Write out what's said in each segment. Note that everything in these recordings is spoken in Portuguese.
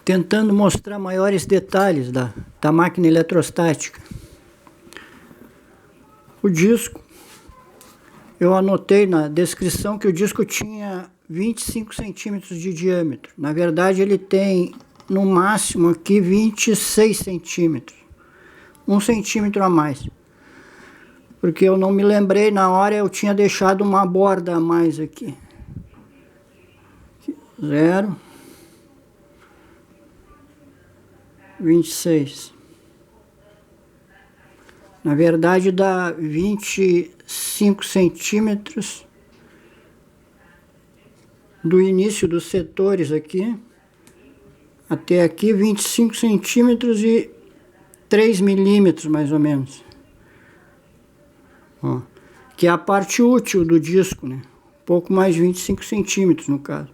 tentando mostrar maiores detalhes da máquina eletrostática. O disco, eu anotei na descrição que o disco tinha 25 centímetros de diâmetro. Na verdade, ele tem, no máximo, aqui 26 centímetros. 1 centímetro a mais. Porque eu não me lembrei, na hora eu tinha deixado uma borda a mais aqui. 0. 26. Na verdade dá 25 centímetros do início dos setores aqui até aqui, 25 centímetros e 3 milímetros mais ou menos. Ó, que é a parte útil do disco, né? Um pouco mais de 25 centímetros no caso.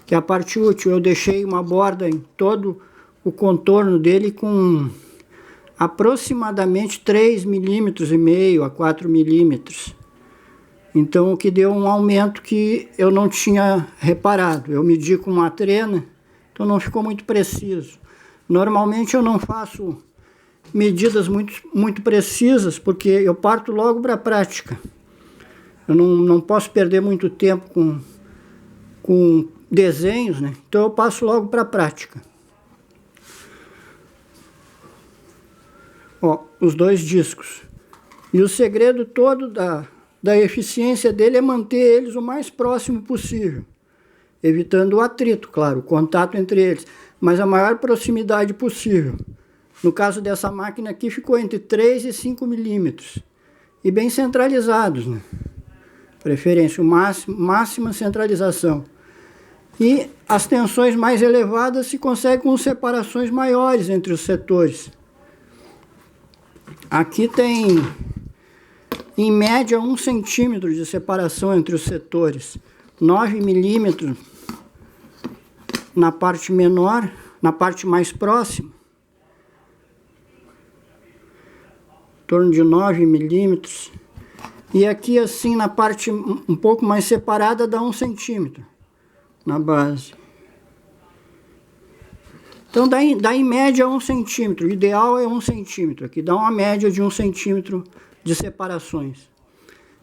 Que é a parte útil. Eu deixei uma borda em todo o contorno dele com aproximadamente 3,5 milímetros a 4 milímetros. Então, o que deu um aumento que eu não tinha reparado. Eu medi com uma trena, então não ficou muito preciso. Normalmente eu não faço medidas muito precisas, porque eu parto logo para a prática. Eu não posso perder muito tempo com desenhos, né? Então eu passo logo para a prática. Ó, os dois discos. E o segredo todo da eficiência dele é manter eles o mais próximo possível, evitando o atrito, claro, o contato entre eles, mas a maior proximidade possível. No caso dessa máquina aqui, ficou entre 3 e 5 milímetros. E bem centralizados, né? Preferência, máxima centralização. E as tensões mais elevadas se conseguem com separações maiores entre os setores. Aqui tem, em média, 1 centímetro de separação entre os setores. 9 milímetros na parte menor, na parte mais próxima. Em torno de 9 milímetros. E aqui, assim, na parte um pouco mais separada, dá 1 centímetro na base. Então, dá em média 1 centímetro. O ideal é 1 centímetro. Aqui dá uma média de 1 centímetro de separações.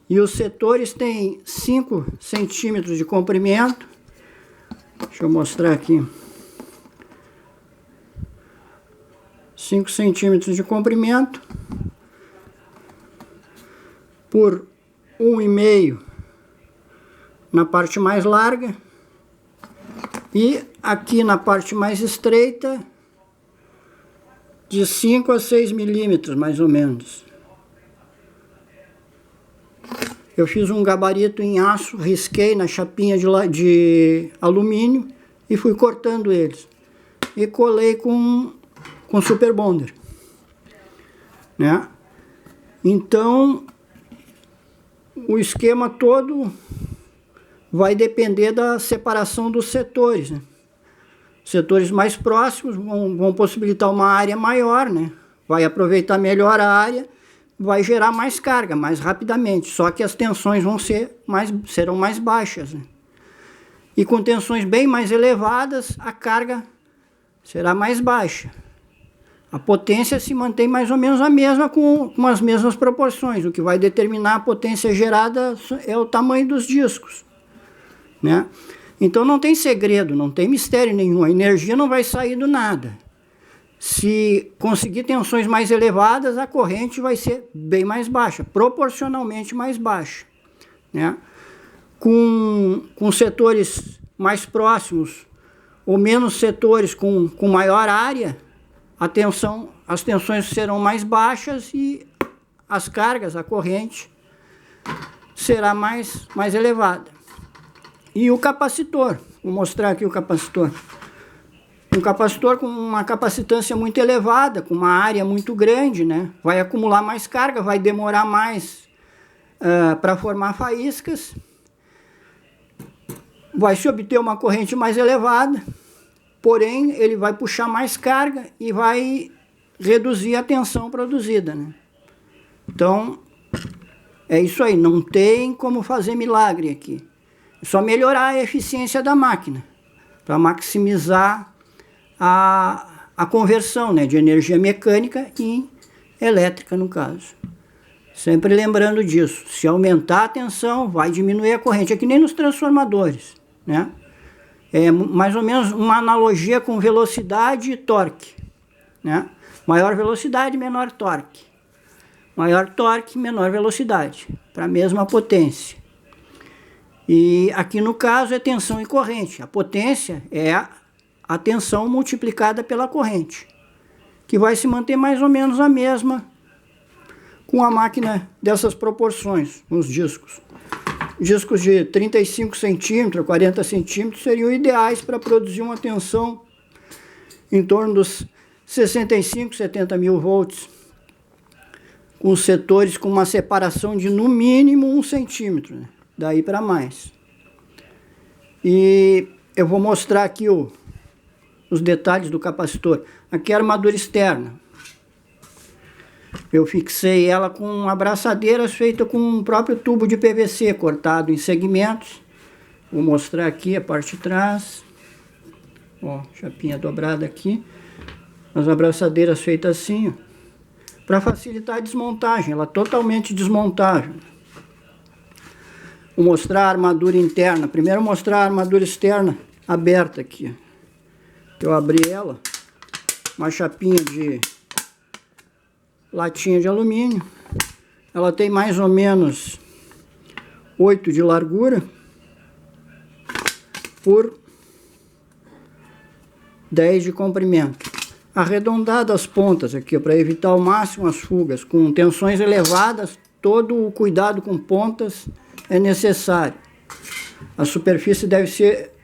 E os setores têm 5 centímetros de comprimento. Deixa eu mostrar aqui. 5 centímetros de comprimento por 1,5 na parte mais larga. E aqui na parte mais estreita, de 5 a 6 milímetros, mais ou menos. Eu fiz um gabarito em aço, risquei na chapinha de alumínio e fui cortando eles. E colei com Super Bonder, né? Então, o esquema todo vai depender da separação dos setores, né? Setores mais próximos vão possibilitar uma área maior, né? Vai aproveitar melhor a área, vai gerar mais carga, mais rapidamente. Só que as tensões serão mais baixas, né? E com tensões bem mais elevadas, a carga será mais baixa. A potência se mantém mais ou menos a mesma, com as mesmas proporções. O que vai determinar a potência gerada é o tamanho dos discos, né? Então não tem segredo, não tem mistério nenhum. A energia não vai sair do nada. Se conseguir tensões mais elevadas, a corrente vai ser bem mais baixa, proporcionalmente mais baixa, né? Com setores mais próximos ou menos setores com maior área, as tensões serão mais baixas e as cargas, a corrente, será mais elevada. E o capacitor, vou mostrar aqui o capacitor. Um capacitor com uma capacitância muito elevada, com uma área muito grande, né? Vai acumular mais carga, vai demorar mais para formar faíscas. Vai se obter uma corrente mais elevada, porém ele vai puxar mais carga e vai reduzir a tensão produzida, né? Então, é isso aí, não tem como fazer milagre aqui. É só melhorar a eficiência da máquina, para maximizar a conversão, né, de energia mecânica em elétrica, no caso. Sempre lembrando disso. Se aumentar a tensão, vai diminuir a corrente. É que nem nos transformadores, né? É mais ou menos uma analogia com velocidade e torque, né? Maior velocidade, menor torque. Maior torque, menor velocidade, para a mesma potência. E aqui no caso é tensão e corrente. A potência é a tensão multiplicada pela corrente, que vai se manter mais ou menos a mesma com a máquina dessas proporções, nos discos. Discos de 35 centímetros, 40 centímetros seriam ideais para produzir uma tensão em torno dos 65, 70 mil volts, com os setores com uma separação de no mínimo 1 centímetro, né? Daí para mais. E eu vou mostrar aqui os detalhes do capacitor. Aqui é a armadura externa. Eu fixei ela com abraçadeiras feitas com um próprio tubo de PVC cortado em segmentos. Vou mostrar aqui a parte de trás. Ó, chapinha dobrada aqui. As abraçadeiras feitas assim, para facilitar a desmontagem. Ela é totalmente desmontável. Vou mostrar a armadura interna. Primeiro mostrar a armadura externa aberta aqui. Eu abri ela. Uma chapinha de latinha de alumínio. Ela tem mais ou menos 8 de largura por 10 de comprimento. Arredondado as pontas aqui, para evitar ao máximo as fugas. Com tensões elevadas, todo o cuidado com pontas é necessário. As superfícies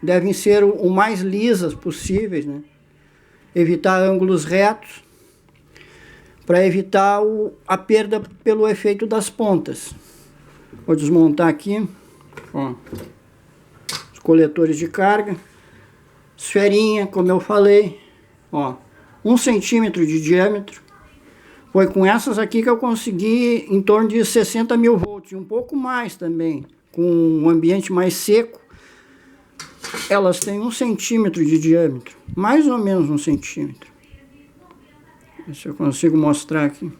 devem ser o mais lisas possíveis, né? Evitar ângulos retos, para evitar a perda pelo efeito das pontas. Vou desmontar aqui, ó, os coletores de carga, esferinha, como eu falei, ó, 1 centímetro de diâmetro. Foi com essas aqui que eu consegui em torno de 60 mil volts, um pouco mais também, com um ambiente mais seco. Elas têm 1 centímetro de diâmetro, mais ou menos 1 centímetro. Ver se eu consigo mostrar aqui.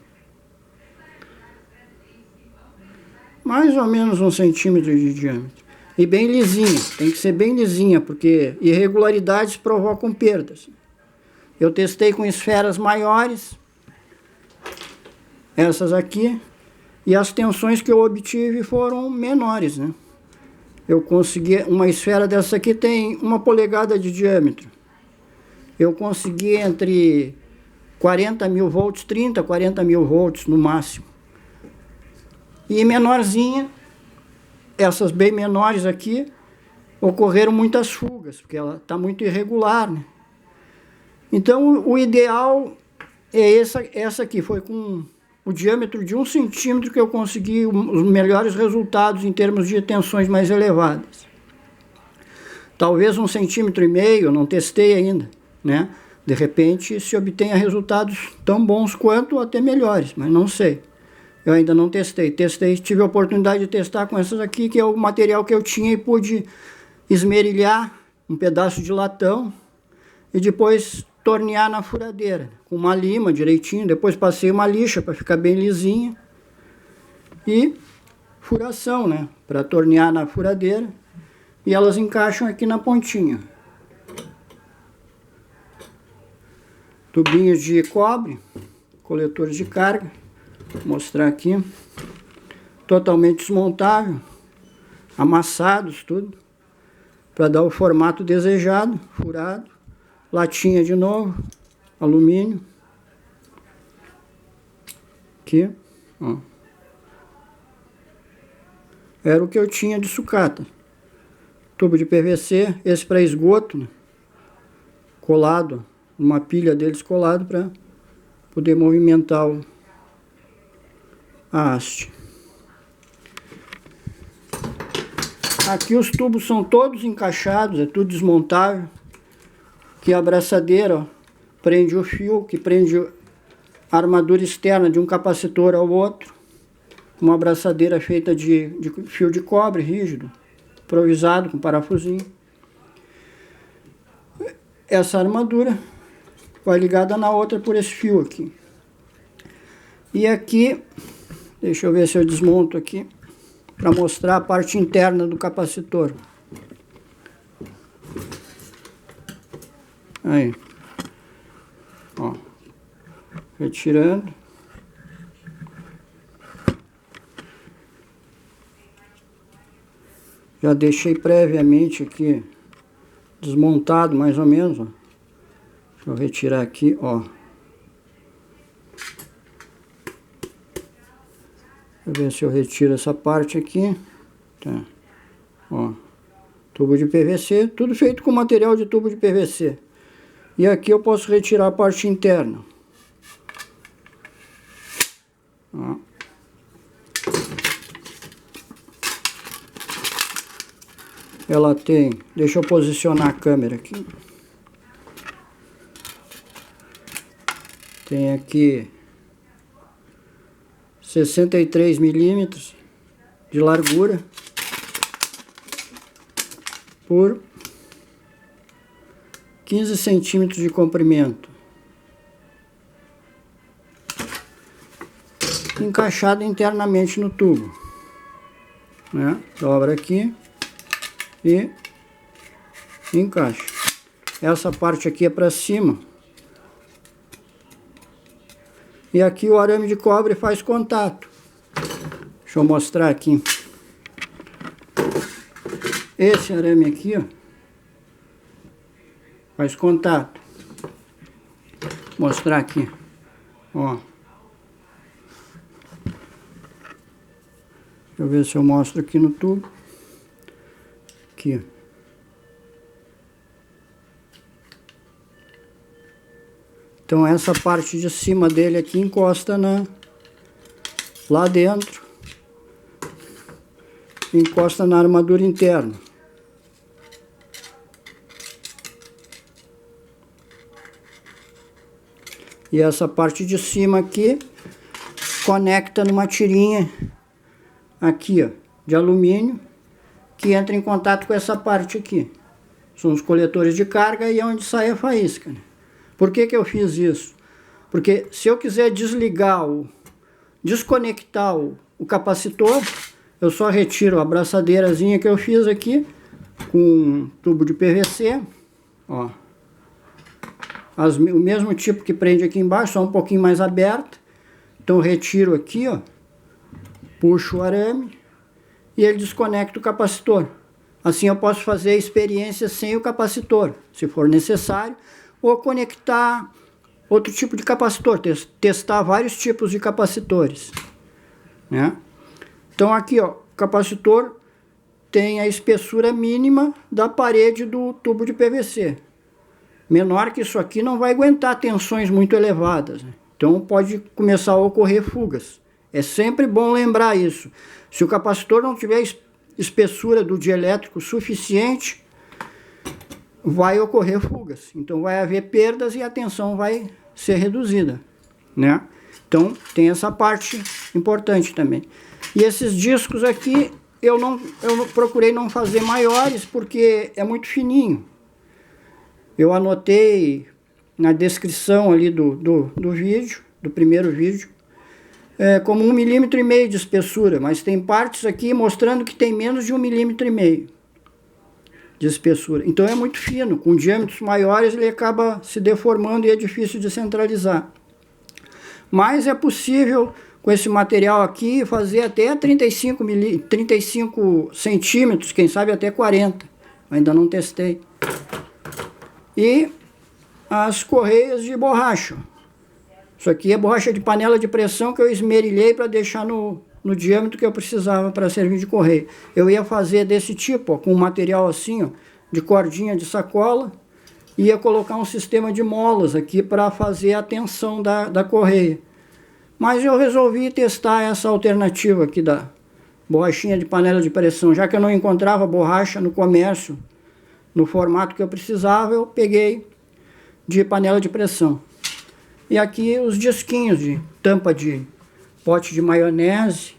Mais ou menos 1 centímetro de diâmetro. E bem lisinha, tem que ser bem lisinha, porque irregularidades provocam perdas. Eu testei com esferas maiores, essas aqui, e as tensões que eu obtive foram menores, né? Eu consegui, uma esfera dessa aqui tem 1 polegada de diâmetro. Eu consegui entre 40 mil volts, 30, 40 mil volts no máximo. E menorzinha, essas bem menores aqui, ocorreram muitas fugas, porque ela está muito irregular, né? Então o ideal é essa aqui, foi com o diâmetro de 1 centímetro que eu consegui os melhores resultados em termos de tensões mais elevadas. Talvez 1,5 centímetro, eu não testei ainda, né? De repente se obtenha resultados tão bons quanto ou até melhores, mas não sei. Eu ainda não testei. Tive a oportunidade de testar com essas aqui, que é o material que eu tinha, e pude esmerilhar um pedaço de latão e depois tornear na furadeira, com uma lima direitinho. Depois passei uma lixa para ficar bem lisinha. E furação, né? Para tornear na furadeira. E elas encaixam aqui na pontinha. Tubinhos de cobre, coletores de carga. Vou mostrar aqui. Totalmente desmontável. Amassados, tudo. Para dar o formato desejado, furado. Latinha de novo, alumínio. Aqui, ó. Era o que eu tinha de sucata. Tubo de PVC, esse para esgoto, né? Colado, uma pilha deles colado para poder movimentar a haste. Aqui os tubos são todos encaixados, é tudo desmontável. Aqui a abraçadeira, ó, prende o fio, que prende a armadura externa de um capacitor ao outro. Uma abraçadeira feita de fio de cobre rígido, improvisado com parafusinho. Essa armadura vai ligada na outra por esse fio aqui. E aqui, deixa eu ver se eu desmonto aqui, para mostrar a parte interna do capacitor. Aí, ó, retirando. Já deixei previamente aqui desmontado mais ou menos, ó. Deixa eu retirar aqui, ó. Deixa eu ver se eu retiro essa parte aqui. Tá. Ó. Tubo de PVC, tudo feito com material de tubo de PVC. E aqui eu posso retirar a parte interna. Ó. Ela tem, deixa eu posicionar a câmera aqui. Tem aqui 63 milímetros de largura por 15 centímetros de comprimento. Encaixado internamente no tubo, né? Dobra aqui e encaixa. Essa parte aqui é para cima. E aqui o arame de cobre faz contato. Deixa eu mostrar aqui. Esse arame aqui, ó, faz contato. Vou mostrar aqui, ó. Deixa eu ver se eu mostro aqui no tubo. Aqui, ó. Então essa parte de cima dele aqui encosta lá dentro. Encosta na armadura interna. E essa parte de cima aqui conecta numa tirinha aqui, ó, de alumínio, que entra em contato com essa parte aqui. São os coletores de carga e é onde sai a faísca, né? Por que que eu fiz isso? Porque se eu quiser desconectar o capacitor, eu só retiro a abraçadeirazinha que eu fiz aqui com um tubo de PVC, ó. O mesmo tipo que prende aqui embaixo, só um pouquinho mais aberto. Então eu retiro aqui, ó, puxo o arame e ele desconecta o capacitor. Assim eu posso fazer a experiência sem o capacitor, se for necessário, ou conectar outro tipo de capacitor, testar vários tipos de capacitores, né? Então aqui, ó, o capacitor tem a espessura mínima da parede do tubo de PVC. Menor que isso aqui não vai aguentar tensões muito elevadas, né? Então pode começar a ocorrer fugas. É sempre bom lembrar isso. Se o capacitor não tiver espessura do dielétrico suficiente, vai ocorrer fugas. Então vai haver perdas e a tensão vai ser reduzida, né? Então tem essa parte importante também. E esses discos aqui eu procurei não fazer maiores porque é muito fininho. Eu anotei na descrição ali do vídeo, do primeiro vídeo, como 1,5 mm de espessura, mas tem partes aqui mostrando que tem menos de 1,5 mm de espessura. Então é muito fino, com diâmetros maiores ele acaba se deformando e é difícil de centralizar. Mas é possível com esse material aqui fazer até 35 centímetros, quem sabe até 40. Ainda não testei. E as correias de borracha. Isso aqui é borracha de panela de pressão que eu esmerilhei para deixar no diâmetro que eu precisava para servir de correia. Eu ia fazer desse tipo, ó, com um material assim, ó, de cordinha de sacola, e ia colocar um sistema de molas aqui para fazer a tensão da correia. Mas eu resolvi testar essa alternativa aqui da borrachinha de panela de pressão. Já que eu não encontrava borracha no comércio no formato que eu precisava, eu peguei de panela de pressão. E aqui os disquinhos de tampa de pote de maionese,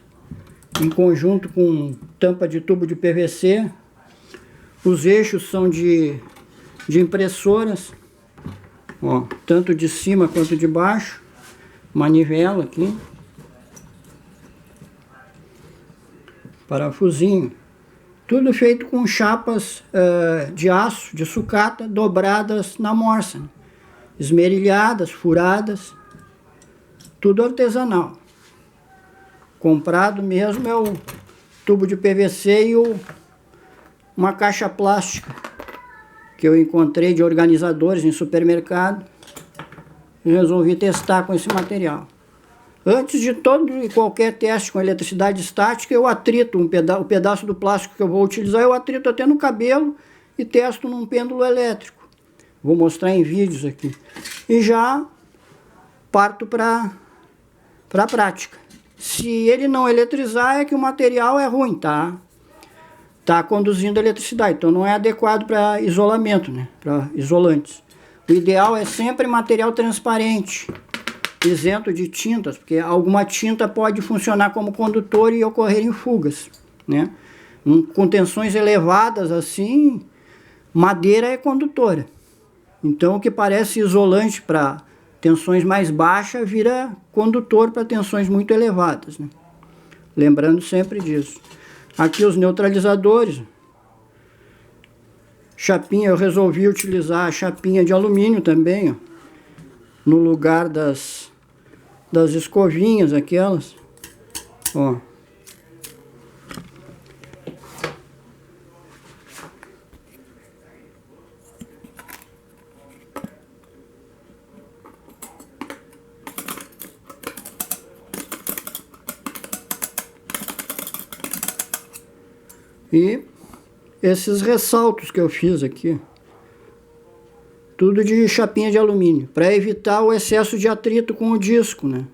em conjunto com tampa de tubo de PVC. Os eixos são de impressoras. Ó, tanto de cima quanto de baixo. Manivela aqui. Parafusinho. Tudo feito com chapas de aço, de sucata, dobradas na morsa. Esmerilhadas, furadas. Tudo artesanal. Comprado mesmo é o tubo de PVC e uma caixa plástica que eu encontrei de organizadores em supermercado e resolvi testar com esse material. Antes de todo e qualquer teste com eletricidade estática, eu atrito o pedaço do plástico que eu vou utilizar, eu atrito até no cabelo e testo num pêndulo elétrico. Vou mostrar em vídeos aqui. E já parto para a prática. Se ele não eletrizar, é que o material é ruim, tá conduzindo eletricidade, então não é adequado para isolamento, né? Para isolantes. O ideal é sempre material transparente, isento de tintas, porque alguma tinta pode funcionar como condutor e ocorrerem fugas, né? Com tensões elevadas assim, madeira é condutora. Então o que parece isolante para tensões mais baixas vira condutor para tensões muito elevadas, né? Lembrando sempre disso. Aqui os neutralizadores. Chapinha, eu resolvi utilizar a chapinha de alumínio também, ó, no lugar das escovinhas aquelas. Ó. E esses ressaltos que eu fiz aqui, tudo de chapinha de alumínio, para evitar o excesso de atrito com o disco, né?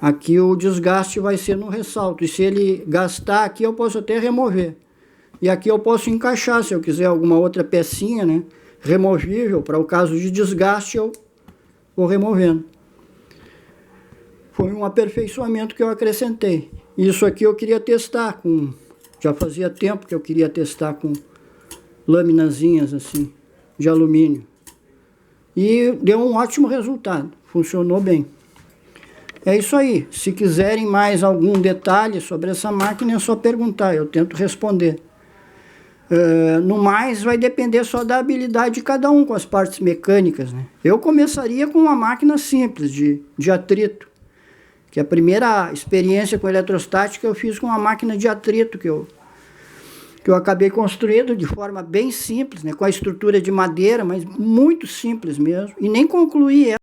Aqui o desgaste vai ser no ressalto, e se ele gastar aqui eu posso até remover. E aqui eu posso encaixar, se eu quiser alguma outra pecinha, né, removível, para o caso de desgaste eu vou removendo. Foi um aperfeiçoamento que eu acrescentei. Isso aqui eu queria testar com... Já fazia tempo que eu queria testar com laminazinhas assim, de alumínio. E deu um ótimo resultado, funcionou bem. É isso aí, se quiserem mais algum detalhe sobre essa máquina é só perguntar, eu tento responder. No mais, vai depender só da habilidade de cada um com as partes mecânicas, né? Eu começaria com uma máquina simples, de atrito. Que a primeira experiência com eletrostática eu fiz com uma máquina de atrito que eu acabei construindo de forma bem simples, né, com a estrutura de madeira, mas muito simples mesmo, e nem concluí ela.